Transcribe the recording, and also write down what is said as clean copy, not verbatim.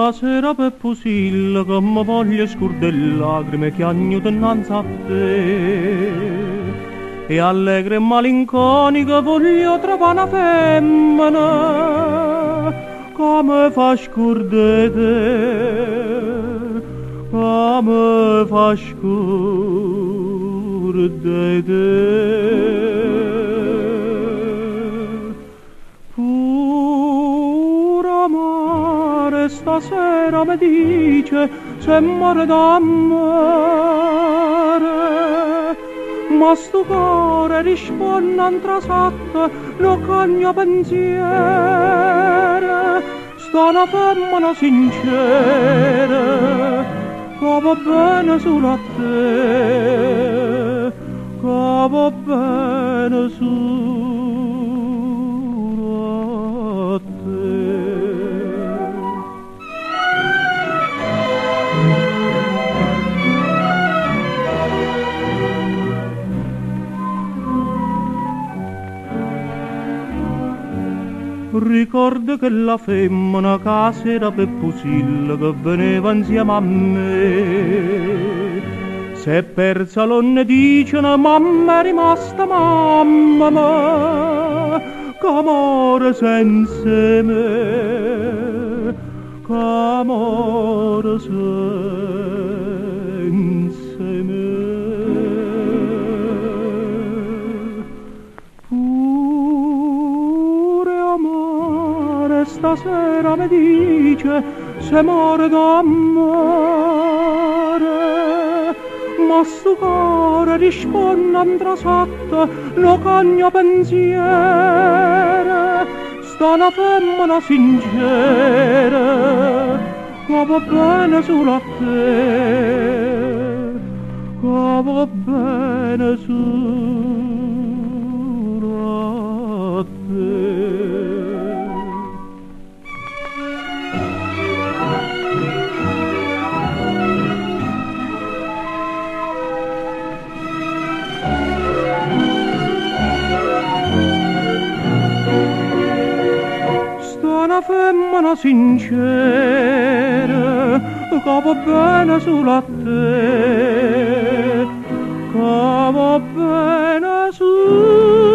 Stasera per Pusilla che mi voglio scurdare lacrime che agnuto innanzi a te. E allegre e malinconica voglio trovare una femmina come fa scurdare, come fa scurdare. Stasera mi dice se muore d'amore, ma sto cuore risponde antrasatta lo cagno pensiero. Sta una femmina sincera che va bene solo a te, che va bene solo a te. Ricordo che la femmina che sera per Pusilla che veniva insieme a me, se è persa non dicono mamma è rimasta mamma, che amore senza me, che amore senza me. Stasera mi dice se muore d'amore, ma sto cuore risponde antrasatta lo cagno pensiero. Sta una femmina sincera che va bene solo a te, che va bene solo a te. Una femmina sincera che va bene solo a te, che va bene solo